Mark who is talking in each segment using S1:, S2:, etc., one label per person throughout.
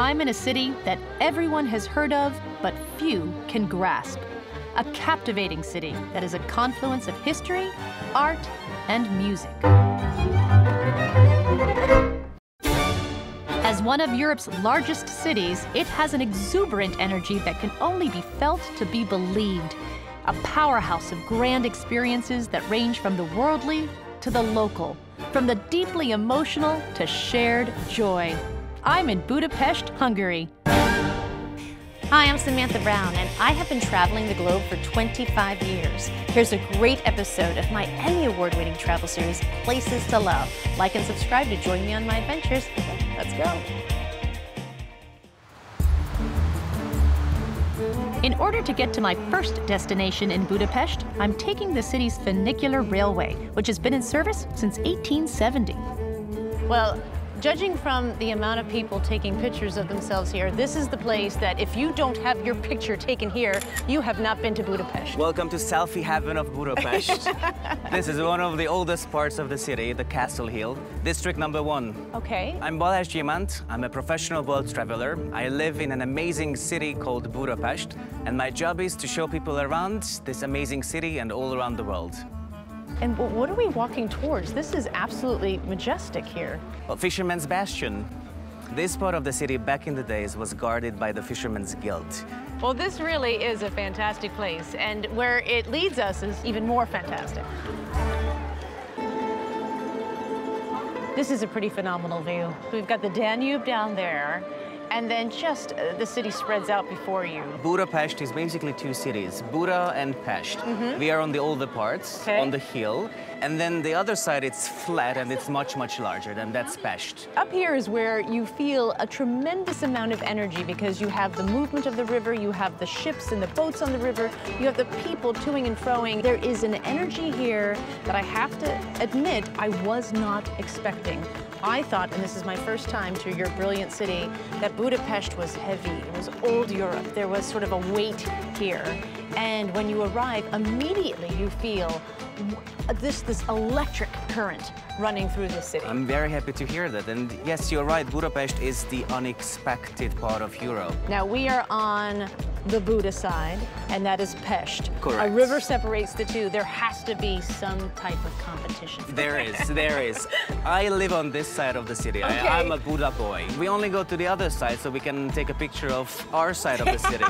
S1: I'm in a city that everyone has heard of, but few can grasp. A captivating city that is a confluence of history, art, and music. As one of Europe's largest cities, it has an exuberant energy that can only be felt to be believed. A powerhouse of grand experiences that range from the worldly to the local, from the deeply emotional to shared joy. I'm in Budapest, Hungary.
S2: Hi, I'm Samantha Brown, and I have been traveling the globe for 25 years. Here's a great episode of my Emmy Award-winning travel series, Places to Love. Like and subscribe to join me on my adventures. Let's go.
S1: In order to get to my first destination in Budapest, I'm taking the city's funicular railway, which has been in service since 1870.
S2: Well, judging from the amount of people taking pictures of themselves here, this is the place that if you don't have your picture taken here, you have not been to Budapest.
S3: Welcome to selfie heaven of Budapest. This is one of the oldest parts of the city, the Castle Hill, district number 1.
S2: Okay.
S3: I'm Balazs Gyemant. I'm a professional world traveler. I live in an amazing city called Budapest, and my job is to show people around this amazing city and all around the world.
S2: And what are we walking towards? This is absolutely majestic here.
S3: Well, Fisherman's Bastion. This part of the city back in the days was guarded by the Fishermen's Guild.
S2: Well, this really is a fantastic place, and where it leads us is even more fantastic. This is a pretty phenomenal view. We've got the Danube down there, and then just the city spreads out before you.
S3: Budapest is basically 2 cities, Buda and Pest. We are on the older parts, on the hill, and then the other side it's flat and it's much, much larger, and that's Pest.
S2: Up here is where you feel a tremendous amount of energy because you have the movement of the river, you have the ships and the boats on the river, you have the people toing and froing. There is an energy here that I have to admit I was not expecting. I thought, and this is my first time to your brilliant city, that Budapest was heavy. It was old Europe. There was sort of a weight here. And when you arrive, immediately you feel this electric current running through the city.
S3: I'm very happy to hear that. And yes, you're right, Budapest is the unexpected part of Europe.
S2: Now we are on the Buda side, and that is Pest.
S3: Correct.
S2: A river separates the two. There has to be some type of competition.
S3: There is. I live on this side of the city.
S2: Okay.
S3: I'm a Buda boy. We only go to the other side so we can take a picture of our side of the city.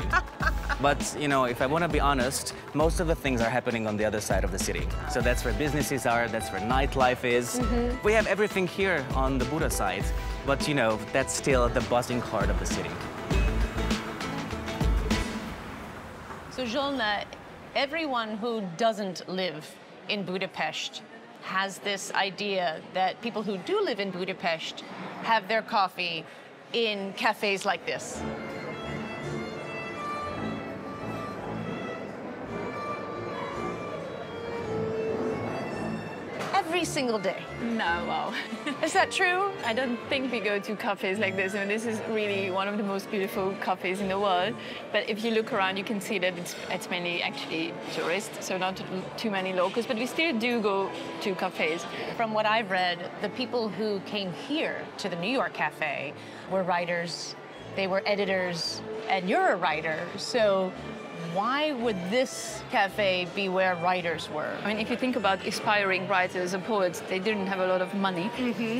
S3: But, you know, if I want to be honest, most of the things are happening on the other side of the city. So that's where businesses are, that's where nightlife is. We have everything here on the Buda side, but, you know, that's still the buzzing heart of the city.
S2: So, Zsolna, everyone who doesn't live in Budapest has this idea that people who do live in Budapest have their coffee in cafes like this. Every single day.
S4: No, wow.
S2: Is that true?
S4: I don't think we go to cafes like this. And this is really one of the most beautiful cafes in the world. But if you look around, you can see that it's mainly actually tourists, so not too many locals. But we still do go to cafes.
S2: From what I've read, the people who came here to the New York Cafe were writers, they were editors, and you're a writer. So why would this cafe be where writers were?
S4: I mean, if you think about aspiring writers or poets, they didn't have a lot of money.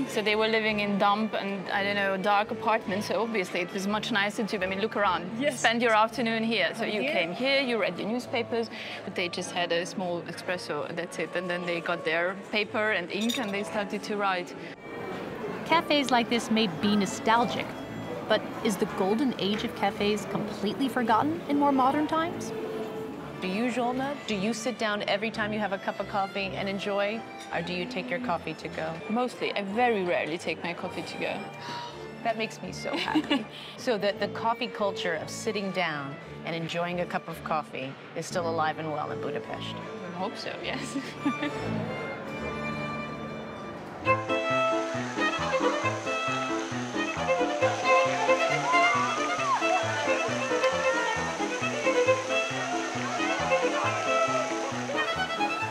S4: So they were living in dump and, I don't know, dark apartments. So obviously it was much nicer to, I mean, look around. Yes. Spend your afternoon here. So you came here, you read the newspapers, but they just had a small espresso, and that's it. And then they got their paper and ink and they started to write.
S1: Cafes like this may be nostalgic, but is the golden age of cafes completely forgotten in more modern times?
S2: Do you, Zsolna, do you sit down every time you have a cup of coffee and enjoy, or do you take your coffee to go?
S4: Mostly. I very rarely take my coffee to go.
S2: That makes me so happy. So the coffee culture of sitting down and enjoying a cup of coffee is still alive and well in Budapest.
S4: I hope so, yes.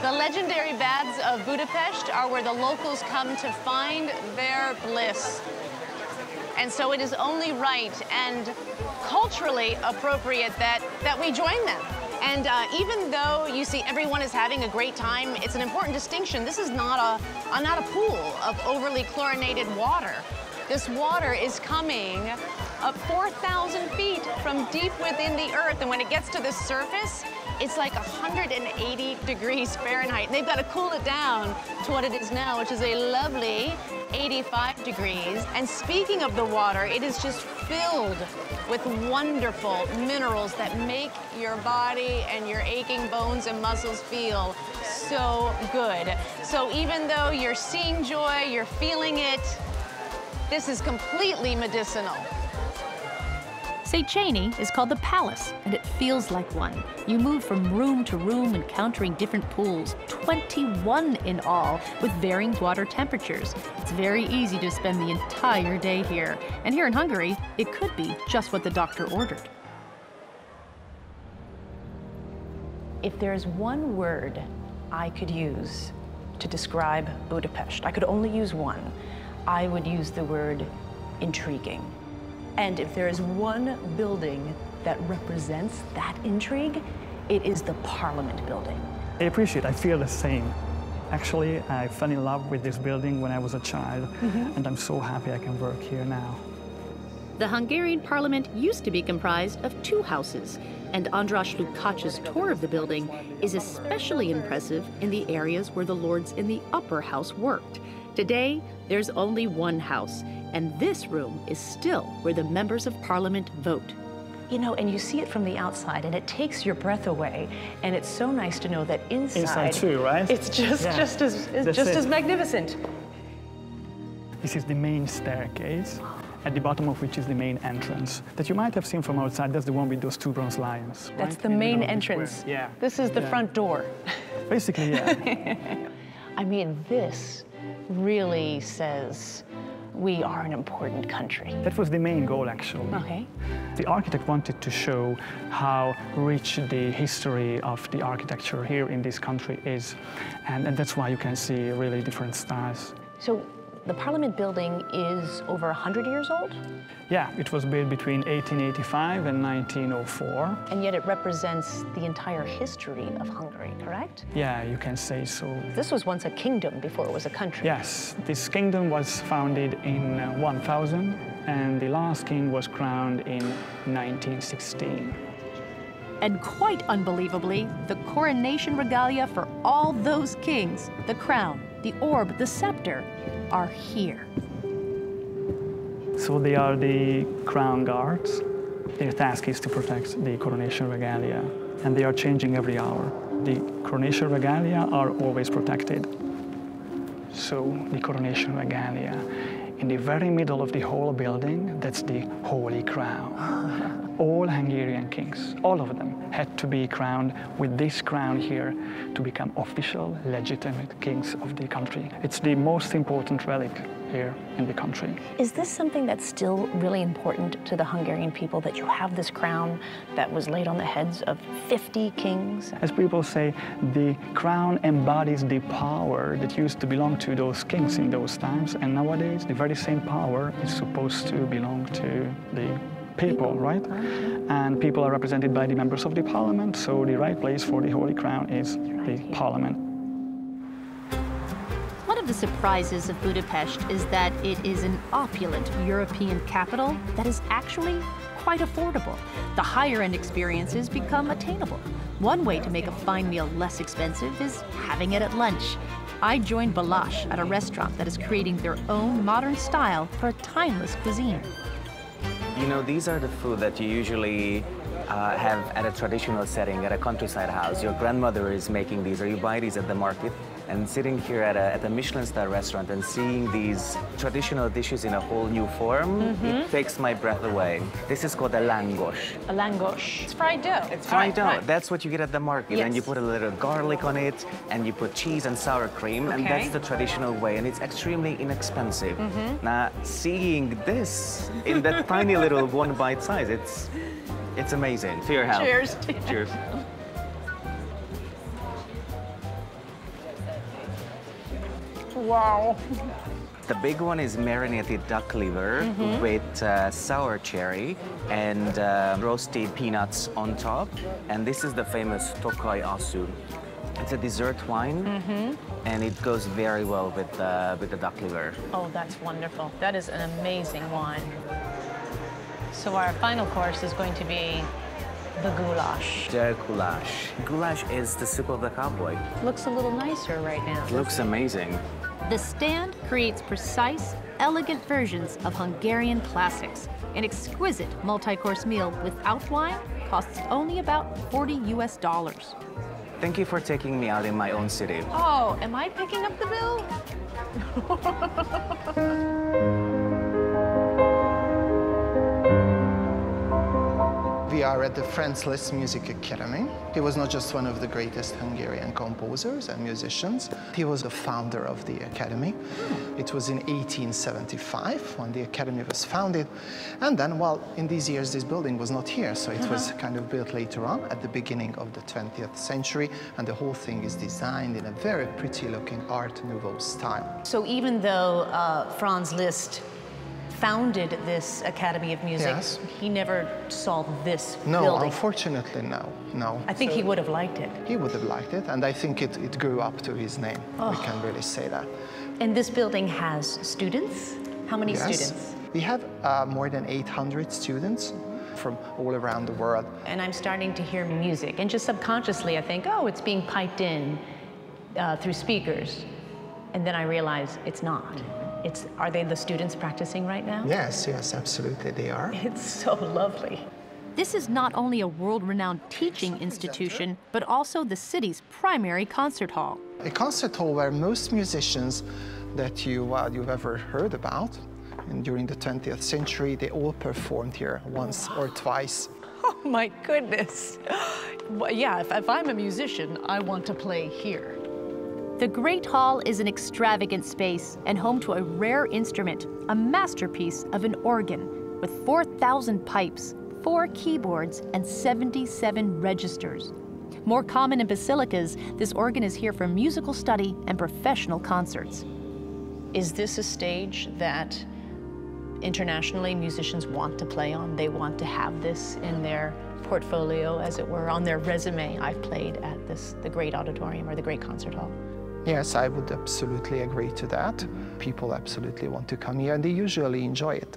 S2: The legendary baths of Budapest are where the locals come to find their bliss. And so it is only right and culturally appropriate that we join them. And even though you see everyone is having a great time, it's an important distinction. This is not a pool of overly chlorinated water. This water is coming up 4,000 feet from deep within the earth. And when it gets to the surface, it's like 180 degrees Fahrenheit. And they've got to cool it down to what it is now, which is a lovely 85 degrees. And speaking of the water, it is just filled with wonderful minerals that make your body and your aching bones and muscles feel so good. So even though you're seeing joy, you're feeling it, this is completely medicinal.
S1: Szechenyi is called the palace, and it feels like one. You move from room to room encountering different pools, 21 in all, with varying water temperatures. It's very easy to spend the entire day here. And here in Hungary, it could be just what the doctor ordered.
S2: If there's one word I could use to describe Budapest, I could only use one, I would use the word intriguing. And if there is one building that represents that intrigue, it is the Parliament building.
S5: I appreciate it. I feel the same. Actually, I fell in love with this building when I was a child, and I'm so happy I can work here now.
S1: The Hungarian Parliament used to be comprised of two houses, and András Lukács's tour of the building is especially impressive in the areas where the lords in the upper house worked. Today, there's only one house, and this room is still where the members of Parliament vote.
S2: You know, and you see it from the outside, and it takes your breath away, and it's so nice to know that inside
S5: too, right?
S2: It's just as magnificent.
S5: This is the main staircase, at the bottom of which is the main entrance that you might have seen from outside. That's the one with those two bronze lions.
S2: That's
S5: right?
S2: the main entrance.
S5: Yeah.
S2: This is the front door.
S5: Basically, yeah.
S2: I mean, this really says we are an important country.
S5: That was the main goal, actually.
S2: Okay.
S5: The architect wanted to show how rich the history of the architecture here in this country is. And that's why you can see really different styles.
S2: So the Parliament building is over 100 years old?
S5: Yeah, it was built between 1885 and 1904.
S2: And yet it represents the entire history of Hungary, correct?
S5: Yeah, you can say so.
S2: This was once a kingdom before it was a country.
S5: Yes, this kingdom was founded in 1000, and the last king was crowned in 1916.
S1: And quite unbelievably, the coronation regalia for all those kings, the crown, the orb, the scepter, are here.
S5: So they are the crown guards. Their task is to protect the coronation regalia, and they are changing every hour. The coronation regalia are always protected. So the coronation regalia, in the very middle of the whole building, that's the Holy Crown. All Hungarian kings, all of them, had to be crowned with this crown here to become official, legitimate kings of the country. It's the most important relic here in the country.
S2: Is this something that's still really important to the Hungarian people, that you have this crown that was laid on the heads of 50 kings?
S5: As people say, the crown embodies the power that used to belong to those kings in those times, and nowadays the very same power is supposed to belong to the people, right? And people are represented by the members of the Parliament, so the right place for the Holy Crown is the Parliament.
S1: One of the surprises of Budapest is that it is an opulent European capital that is actually quite affordable. The higher-end experiences become attainable. One way to make a fine meal less expensive is having it at lunch. I joined Balazs at a restaurant that is creating their own modern style for a timeless cuisine.
S3: You know, these are the food that you usually have at a traditional setting, at a countryside house. Your grandmother is making these, or you buy these at the market. And sitting here at a Michelin-star restaurant and seeing these traditional dishes in a whole new form, it takes my breath away. This is called a langos.
S2: A langos. It's fried dough.
S3: It's fried dough. Right. That's what you get at the market.
S2: Yes.
S3: And you put a little garlic on it, and you put cheese and sour cream, and that's the traditional way, and it's extremely inexpensive. Now, seeing this in that tiny little one bite size, it's amazing. To your health.
S2: Cheers.
S3: Cheers.
S2: Wow.
S3: The big one is marinated duck liver with sour cherry and roasted peanuts on top. And this is the famous Tokaj Asszú. It's a dessert wine, and it goes very well with the duck liver.
S2: Oh, that's wonderful. That is an amazing wine. So our final course is going to be the goulash.
S3: The goulash. Goulash is the soup of the cowboy.
S2: Looks a little nicer right now.
S3: It looks amazing.
S1: The stand creates precise, elegant versions of Hungarian classics. An exquisite multi-course meal without wine costs only about $40 US.
S3: Thank you for taking me out in my own city.
S2: Oh, am I picking up the bill?
S6: We are at the Franz Liszt Music Academy. He was not just one of the greatest Hungarian composers and musicians, he was the founder of the academy. It was in 1875 when the academy was founded. And then, well, in these years, this building was not here, so it was kind of built later on at the beginning of the 20th century. And the whole thing is designed in a very pretty looking Art Nouveau style.
S2: So even though Franz Liszt founded this Academy of Music,
S6: Yes.
S2: he never saw this
S6: No,
S2: building.
S6: unfortunately, no.
S2: I think he would have liked it.
S6: He would have liked it, and I think it grew up to his name. We can really say that.
S2: And this building has students? How many students?
S6: We have more than 800 students from all around the world.
S2: And I'm starting to hear music, and just subconsciously I think, oh, it's being piped in through speakers. And then I realize it's not. Are they the students practicing right now?
S6: Yes, absolutely, they are.
S2: It's so lovely.
S1: This is not only a world-renowned teaching institution, but also the city's primary concert hall.
S6: A concert hall where most musicians that you've ever heard about, and during the 20th century, they all performed here once or twice.
S2: Oh my goodness. Well, yeah, if I'm a musician, I want to play here.
S1: The Great Hall is an extravagant space and home to a rare instrument, a masterpiece of an organ with 4,000 pipes, 4 keyboards, and 77 registers. More common in basilicas, this organ is here for musical study and professional concerts.
S2: Is this a stage that internationally musicians want to play on? They want to have this in their portfolio, as it were, on their resume. I've played at the Great Auditorium or the Great Concert Hall.
S6: Yes, I would absolutely agree to that. People absolutely want to come here, and they usually enjoy it.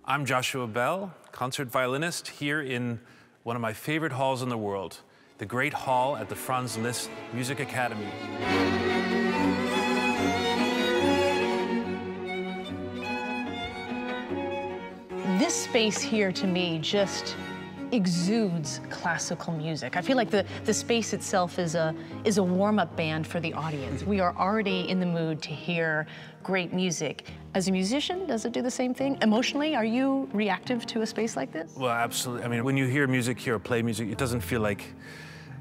S7: I'm Joshua Bell, concert violinist here in one of my favorite halls in the world, the Great Hall at the Franz Liszt Music Academy.
S2: This space here, to me, just exudes classical music. I feel like the space itself is a warm-up band for the audience. We are already in the mood to hear great music. As a musician, does it do the same thing? Emotionally, are you reactive to a space like this?
S7: Well, absolutely. I mean, when you hear music here or play music, it doesn't feel like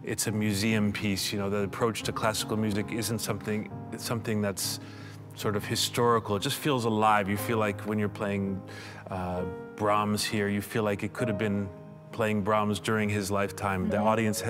S7: it's a museum piece. You know, the approach to classical music isn't something that's sort of historical. It just feels alive. You feel like when you're playing Brahms here, you feel like it could have been playing Brahms during his lifetime. The audience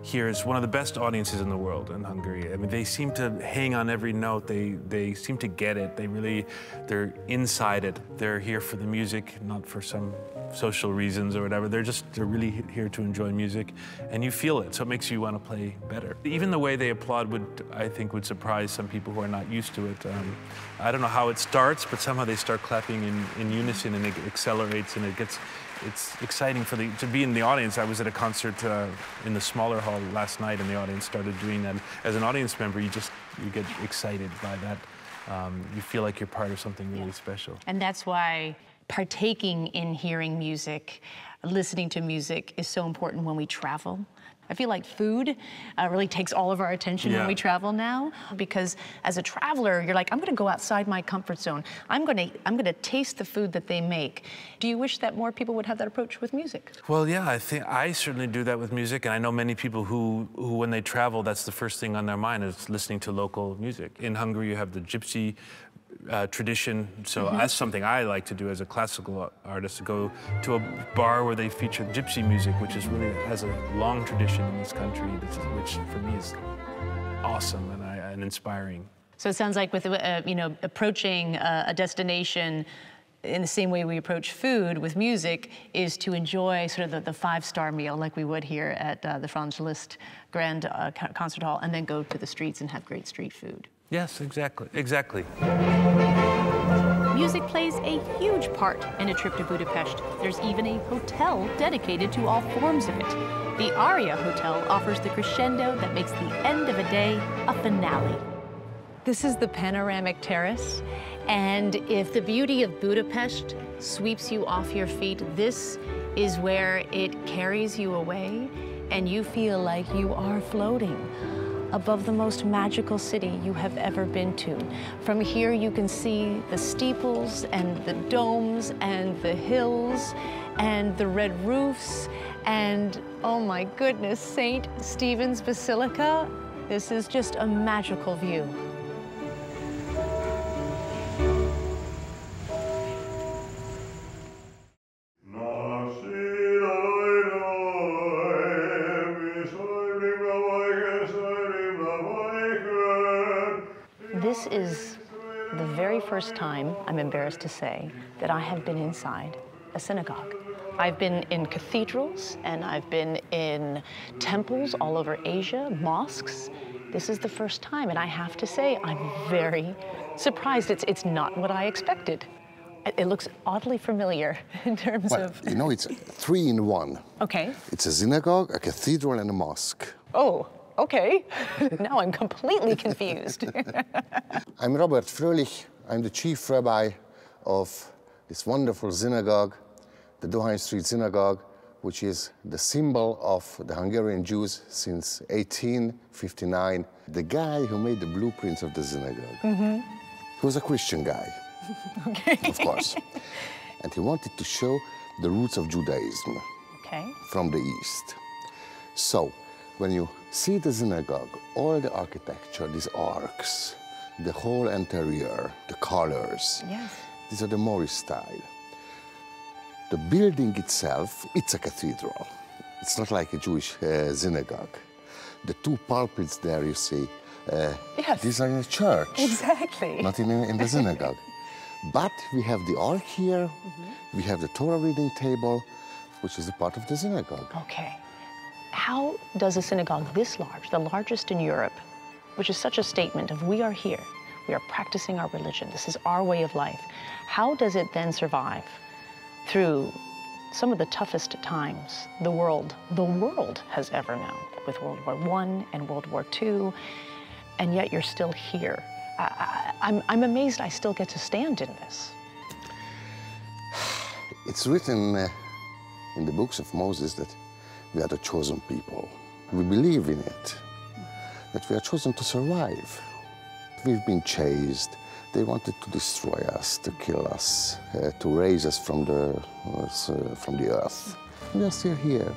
S7: here is one of the best audiences in the world in Hungary. I mean, they seem to hang on every note. They seem to get it. They're inside it. They're here for the music, not for some social reasons or whatever. They're really here to enjoy music, and you feel it, so it makes you want to play better. Even the way they applaud I think would surprise some people who are not used to it. I don't know how it starts, but somehow they start clapping in unison, and it accelerates, and it's exciting to be in the audience. I was at a concert in the smaller hall last night, and the audience started doing that. As an audience member, you get excited by that. You feel like you're part of something really special.
S2: And that's why partaking in hearing music, listening to music is so important when we travel. I feel like food really takes all of our attention when we travel now, because as a traveler, you're like, I'm going to go outside my comfort zone. I'm going to taste the food that they make. Do you wish that more people would have that approach with music?
S7: Well, yeah, I think I certainly do that with music, and I know many people who when they travel, that's the first thing on their mind is listening to local music. In Hungary, you have the Gypsy tradition, so that's something I like to do as a classical artist, to go to a bar where they feature Gypsy music, which has a long tradition in this country, which for me is awesome and inspiring.
S2: So it sounds like with, approaching a destination in the same way we approach food with music is to enjoy sort of the five-star meal like we would here at the Franz Liszt Grand Concert Hall, and then go to the streets and have great street food.
S7: Yes, exactly, exactly.
S1: Music plays a huge part in a trip to Budapest. There's even a hotel dedicated to all forms of it. The Aria Hotel offers the crescendo that makes the end of a day a finale.
S2: This is the panoramic terrace, and if the beauty of Budapest sweeps you off your feet, this is where it carries you away, and you feel like you are floating above the most magical city you have ever been to. From here you can see the steeples and the domes and the hills and the red roofs and, oh my goodness, St. Stephen's Basilica. This is just a magical view. This is the very first time, I'm embarrassed to say, that I have been inside a synagogue. I've been in cathedrals and I've been in temples all over Asia, mosques. This is the first time, and I have to say, I'm very surprised. It's not what I expected. It looks oddly familiar in terms of...
S8: You know, it's 3 in 1.
S2: Okay.
S8: It's a synagogue, a cathedral, and a mosque.
S2: Oh, okay. Now I'm completely confused.
S8: I'm Robert Fröhlich. I'm the chief rabbi of this wonderful synagogue, the Dohány Street Synagogue, which is the symbol of the Hungarian Jews since 1859. The guy who made the blueprints of the synagogue, he was a Christian guy.
S2: Okay.
S8: Of course. And he wanted to show the roots of Judaism from the East. So, when you see the synagogue, all the architecture, these arcs, the whole interior, the colors, these are the Moorish style. The building itself, it's a cathedral. It's not like a Jewish synagogue. The 2 pulpits there, you see, these are in a church.
S2: Exactly.
S8: Not in the synagogue. But we have the ark here, we have the Torah reading table, which is a part of the synagogue.
S2: Okay. How does a synagogue this large, the largest in Europe, which is such a statement of we are here, we are practicing our religion, this is our way of life, how does it then survive through some of the toughest times the world has ever known, with World War I and World War II, and yet you're still here? I'm amazed I still get to stand in this.
S8: It's written in the books of Moses that we are the chosen people. We believe in it, that we are chosen to survive. We've been chased. They wanted to destroy us, to kill us, to raise us from the earth. We are still here.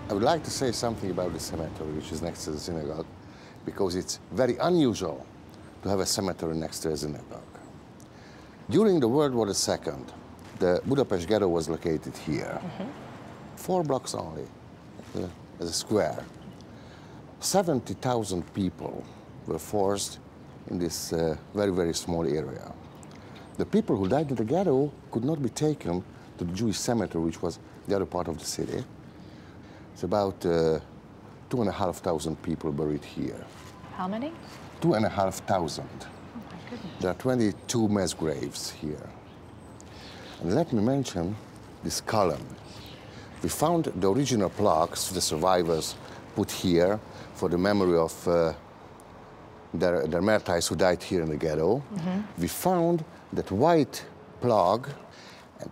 S8: I would like to say something about the cemetery, which is next to the synagogue, because it's very unusual to have a cemetery next to a synagogue. During the World War II, the Budapest ghetto was located here. 4 blocks only, as a square. 70,000 people were forced in this very, very small area. The people who died in the ghetto could not be taken to the Jewish cemetery, which was the other part of the city. It's about 2,500 people buried here.
S2: How many?
S8: 2,500.
S2: Oh my goodness.
S8: There are 22 mass graves here. And let me mention this column. We found the original plaques the survivors put here for the memory of their martyrs who died here in the ghetto. We found that white plaque, and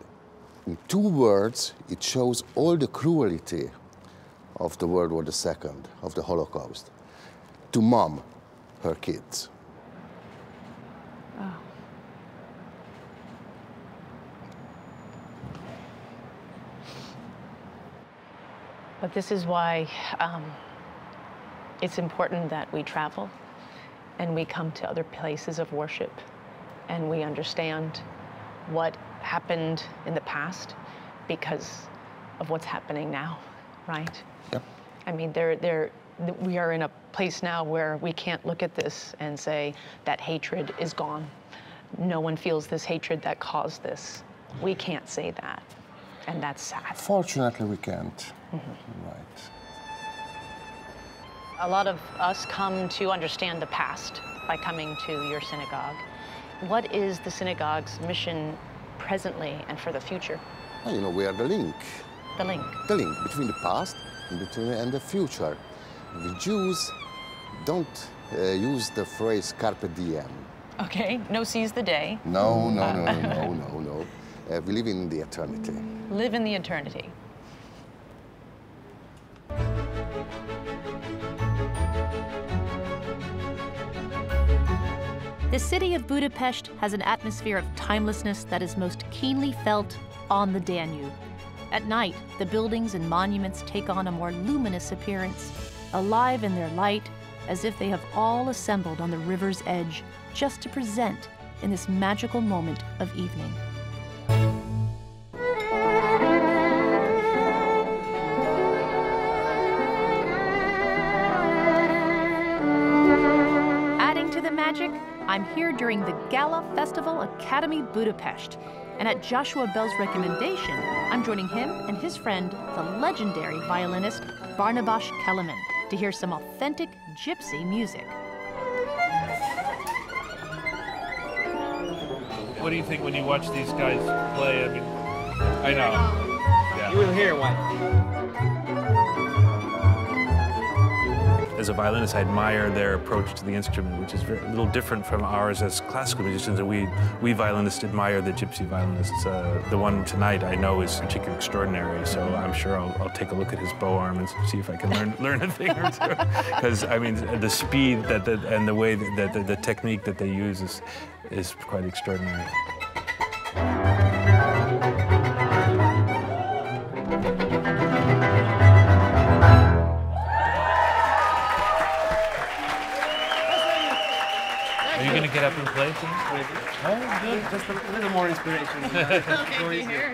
S8: in 2 words, it shows all the cruelty of the World War II, of the Holocaust, to mom, her kids.
S2: Oh. But this is why it's important that we travel and we come to other places of worship and we understand what happened in the past because of what's happening now, right?
S8: Yep.
S2: I mean, We are in a place now where we can't look at this and say that hatred is gone. No one feels this hatred that caused this. We can't say that, and that's sad.
S8: Fortunately, we can't. Right.
S2: A lot of us come to understand the past by coming to your synagogue. What is the synagogue's mission presently and for the future?
S8: Well, you know, we are the link.
S2: The link.
S8: The link between the past and the future. The Jews don't use the phrase carpe diem.
S2: Okay, no seize the day.
S8: No. We live in the eternity.
S2: Live in the eternity.
S1: The city of Budapest has an atmosphere of timelessness that is most keenly felt on the Danube. At night, the buildings and monuments take on a more luminous appearance, alive in their light, as if they have all assembled on the river's edge just to present in this magical moment of evening. Adding to the magic, I'm here during the Gala Festival Academy Budapest, and at Joshua Bell's recommendation, I'm joining him and his friend, the legendary violinist Barnabas Kelemen, to hear some authentic Gypsy music.
S7: What do you think when you watch these guys play? I mean, I know. Yeah.
S3: You will hear one.
S7: As a violinist, I admire their approach to the instrument, which is a little different from ours as classical musicians. And we violinists admire the Gypsy violinists. The one tonight I know is particularly extraordinary, so I'm sure I'll take a look at his bow arm and see if I can learn a thing or two. Because I mean, the speed and the way that the technique that they use is quite extraordinary. Are you going to get up and play tonight? Oh, good.
S3: Just a little more inspiration.
S4: Okay, here.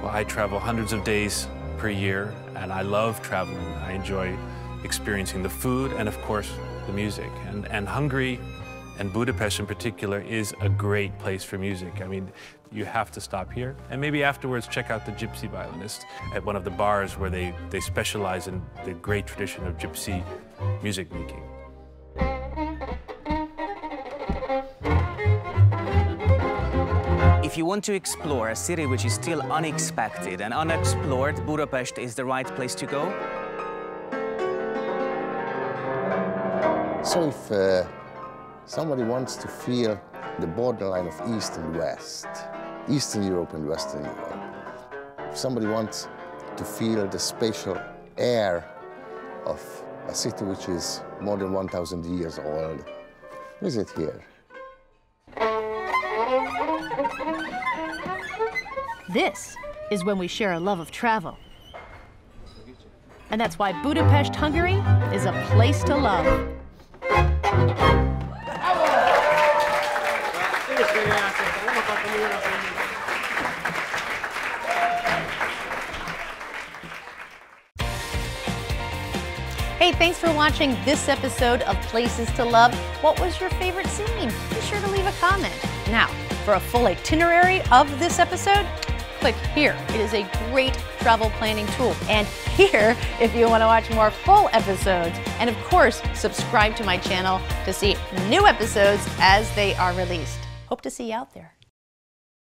S7: Well, I travel hundreds of days per year, and I love traveling. I enjoy experiencing the food and, of course, the music. And Hungary, and Budapest in particular, is a great place for music. I mean, you have to stop here, and maybe afterwards check out the Gypsy violinists at one of the bars where they specialize in the great tradition of Gypsy music making.
S3: If you want to explore a city which is still unexpected and unexplored, Budapest is the right place to go.
S8: So if somebody wants to feel the borderline of East and West, Eastern Europe and Western Europe, if somebody wants to feel the spatial air of a city which is more than 1,000 years old, visit here.
S1: This is when we share a love of travel. And that's why Budapest, Hungary is a place to love.
S2: Hey, thanks for watching this episode of Places to Love. What was your favorite scene? Be sure to leave a comment. Now, for a full itinerary of this episode, click here. It is a great travel planning tool. And here, if you want to watch more full episodes. And of course, subscribe to my channel to see new episodes as they are released. Hope to see you out there.